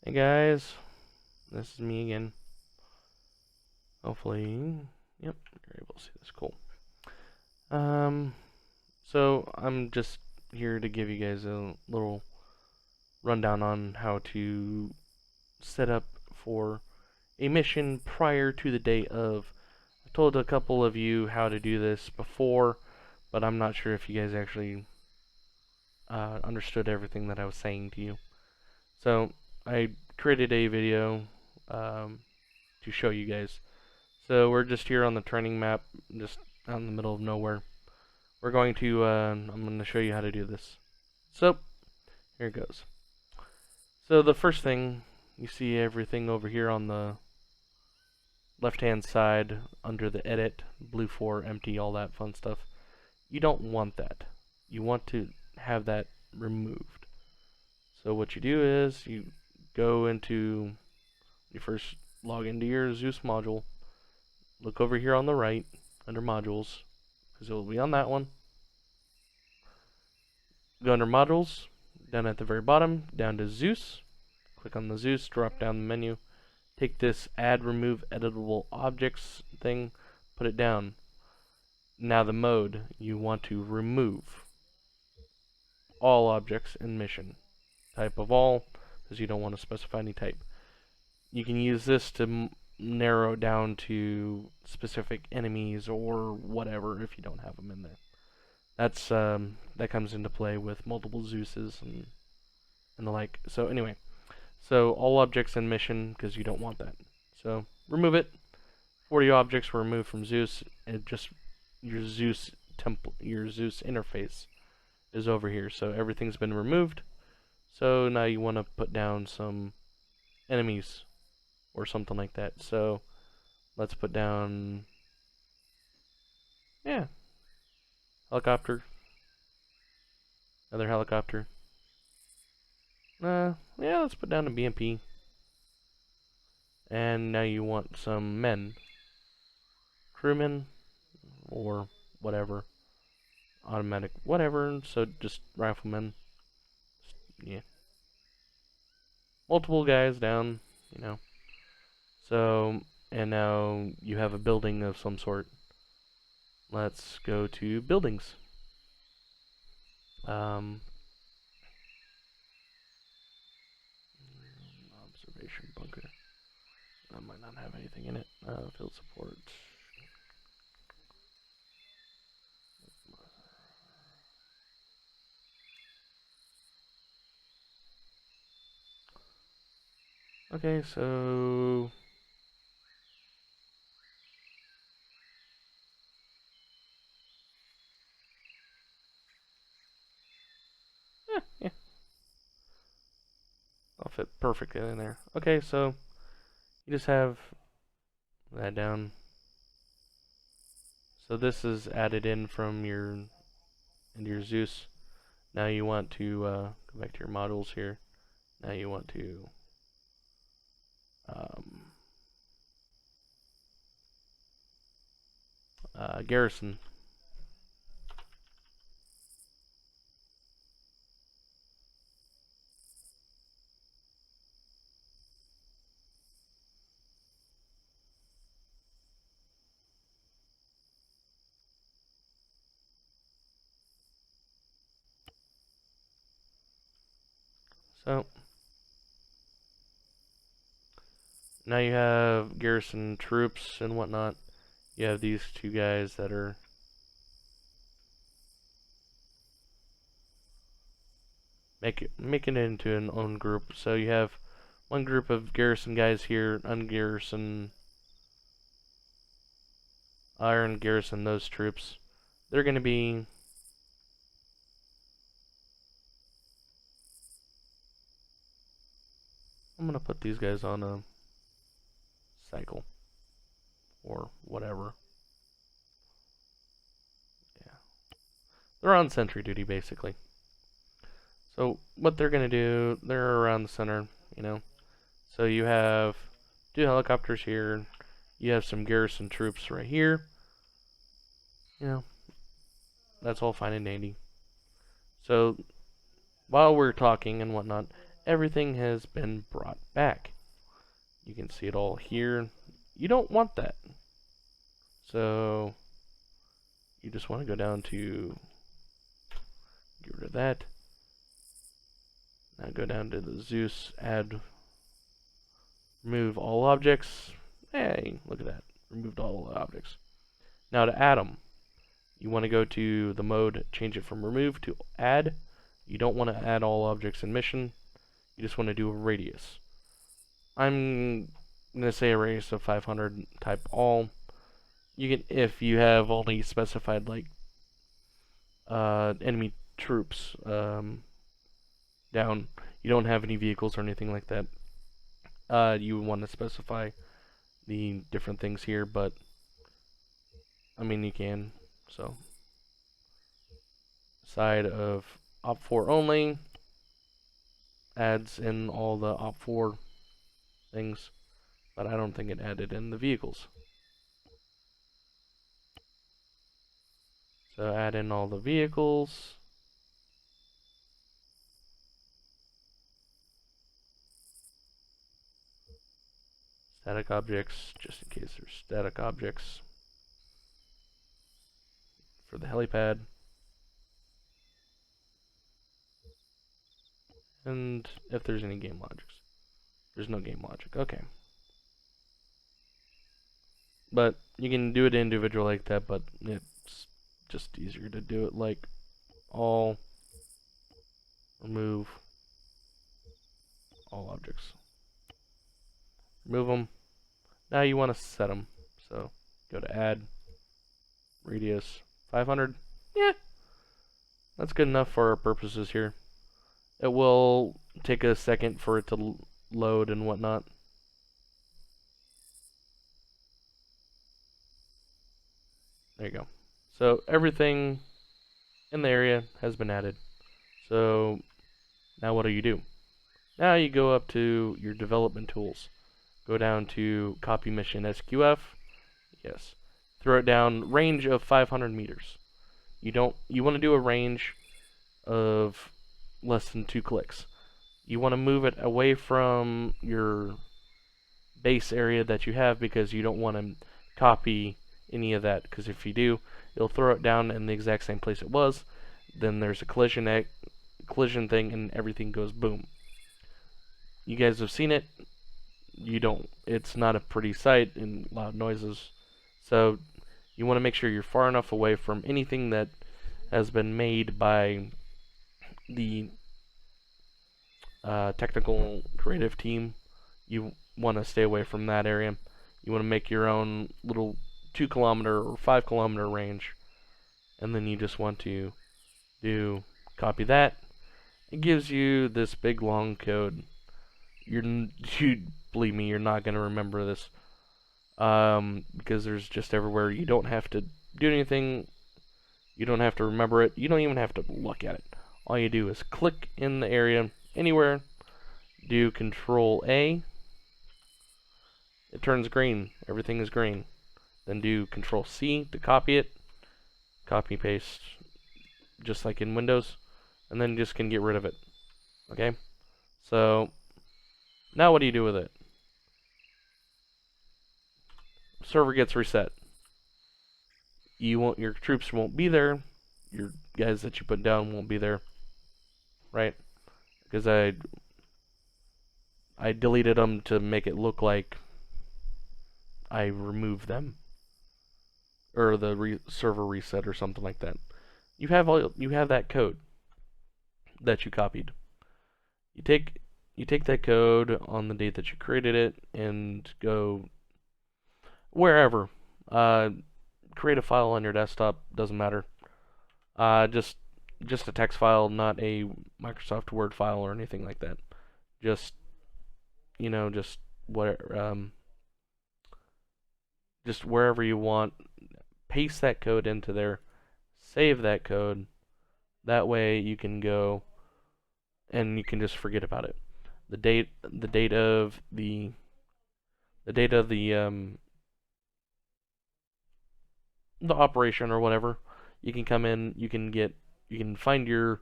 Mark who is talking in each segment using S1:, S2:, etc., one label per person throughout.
S1: Hey guys, this is me again. Hopefully, yep, you're able to see this. Cool. So I'm just here to give you guys a little rundown on how to set up for a mission prior to the day of. I told a couple of you how to do this before, but I'm not sure if you guys actually understood everything that I was saying to you. So I created a video to show you guys. So we're just here on the training map, just out in the middle of nowhere. We're going to, I'm going to show you how to do this. So, here it goes. So the first thing, you see everything over here on the left-hand side under the edit, blue 4, empty, all that fun stuff. You don't want that. You want to have that removed. So what you do is, you go into, you first log into your Zeus module. Look over here on the right, under modules, because it will be on that one. Go under modules, down at the very bottom, down to Zeus. Click on the Zeus, drop down the menu. Take this add remove editable objects thing, put it down. Now the mode, you want to remove all objects in mission. Type of all, because you don't want to specify any type. You can use this to narrow it down to specific enemies or whatever if you don't have them in there. That's that comes into play with multiple Zeuses and the like. So anyway, so all objects in mission, because you don't want that. So remove it. 40 objects were removed from Zeus, and just your Zeus temple, your Zeus interface is over here. So everything's been removed. So now you want to put down some enemies or something like that. So let's put down, yeah, helicopter. Another helicopter. Yeah, let's put down a BMP. And now you want some men. Crewmen, or whatever. Automatic, whatever. So just riflemen. Yeah. Multiple guys down, you know. So, and now you have a building of some sort. Let's go to buildings. Observation bunker. That might not have anything in it. Field support. Okay, so yeah, I'll fit perfectly in there. Okay, so you just have that down. So this is added in from into your Zeus. Now you want to go back to your models here. Now you want to garrison. So now you have garrison troops and whatnot. You have these two guys that are making it into an own group. So you have one group of garrison guys here, ungarrison, iron garrison those troops. They're going to be I'm going to put these guys on a cycle or whatever. Yeah. They're on sentry duty basically. So what they're going to do, they're around the center, you know. So you have 2 helicopters here. You have some garrison troops right here. You know, that's all fine and dandy. So while we're talking and whatnot, everything has been brought back. You can see it all here. You don't want that. So you just want to go down to get rid of that. Now go down to the Zeus, add, remove all objects. Hey, look at that. Removed all the objects. Now to add them, you want to go to the mode, change it from remove to add. You don't want to add all objects in mission. You just want to do a radius. I'm going to say a radius of 500, type all. You can, if you have only specified like enemy troops down, you don't have any vehicles or anything like that, you would want to specify the different things here, but I mean you can. So side of op4 only adds in all the op4 things, but I don't think it added in the vehicles. So add in all the vehicles. Static objects, just in case there's static objects for the helipad. And if there's any game logics. There's no game logic. Okay. But you can do it individual like that, but it's just easier to do it like all, remove all objects. Remove them. Now you want to set them. So go to add, radius 500. Yeah, that's good enough for our purposes here. It will take a second for it to load and whatnot. There you go. So everything in the area has been added. So now what do? Now you go up to your development tools. Go down to copy mission SQF. Yes. Throw it down, range of 500 meters. You want to do a range of less than 2 clicks. You want to move it away from your base area that you have, because you don't want to copy any of that, because if you do, it'll throw it down in the exact same place it was. Then there's a collision thing and everything goes boom. You guys have seen it. You don't. It's not a pretty sight and loud noises. So you want to make sure you're far enough away from anything that has been made by the technical creative team. You want to stay away from that area. You want to make your own little 2 kilometer or 5 kilometer range, and then you just want to do copy that. It gives you this big long code. You believe me, you're not going to remember this, because there's just everywhere. You don't have to do anything. You don't have to remember it. You don't even have to look at it. All you do is click in the area anywhere, do Control A. It turns green. Everything is green. Then do Control C to copy it. Copy paste, just like in Windows, and then you just can get rid of it. Okay. So now what do you do with it? Server gets reset. Your troops won't be there. Your guys that you put down won't be there, right? Because I deleted them to make it look like I removed them, or the server reset or something like that. You have that code that you copied. You take that code on the date that you created it and go wherever. Create a file on your desktop, doesn't matter. Just a text file, not a Microsoft Word file or anything like that. Just just wherever you want. Paste that code into there. Save that code. That way you can go and you can just forget about it. The date of the operation or whatever. You can come in, you can find your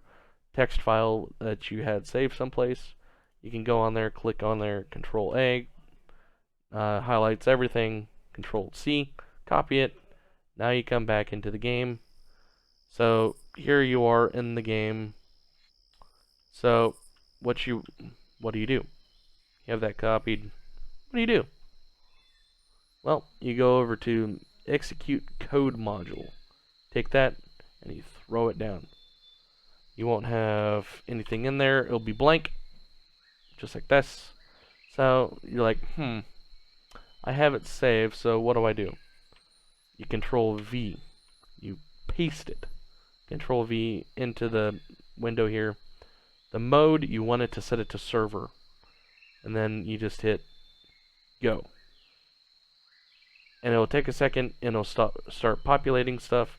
S1: text file that you had saved someplace. You can go on there, click on there, Control A, highlights everything, Control C, copy it. Now you come back into the game. So here you are in the game. So what do you do? You have that copied. What do you do? Well, you go over to execute code module. Take that and you throw it down. You won't have anything in there. It'll be blank, just like this. So you're like, I have it saved, so what do? You Control V. You paste it. Control V into the window here. The mode, you want it to set it to server. And then you just hit go. And it'll take a second and it'll start populating stuff,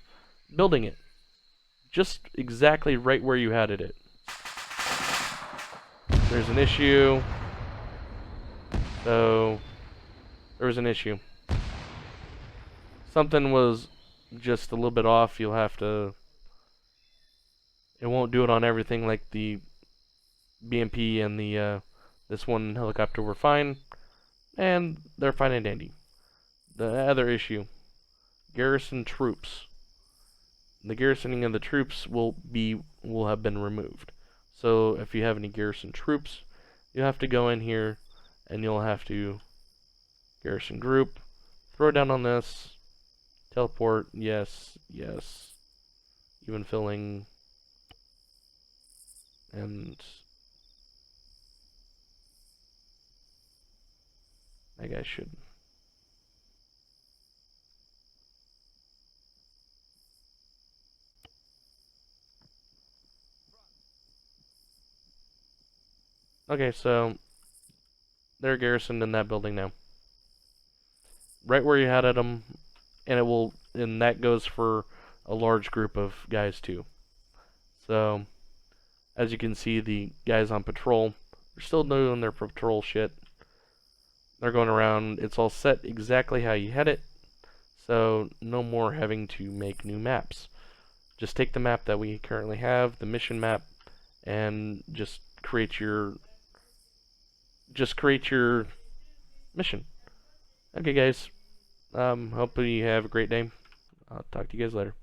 S1: building it. Just exactly right where you had it. There's an issue. So there was an issue. Something was just a little bit off. You'll have to. It won't do it on everything like the BMP and the this one helicopter were fine, and they're fine and dandy. The other issue, garrison troops. The garrisoning of the troops will have been removed. So if you have any garrison troops, you have to go in here and you'll have to garrison group, throw down on this, teleport, yes, even filling, and that guy should. Okay, so they're garrisoned in that building now. Right where you had them, and that goes for a large group of guys too. So, as you can see, the guys on patrol, they're still doing their patrol shit. They're going around, it's all set exactly how you had it, so no more having to make new maps. Just take the map that we currently have, the mission map, and just create your mission. Okay, guys. Hopefully you have a great day. I'll talk to you guys later.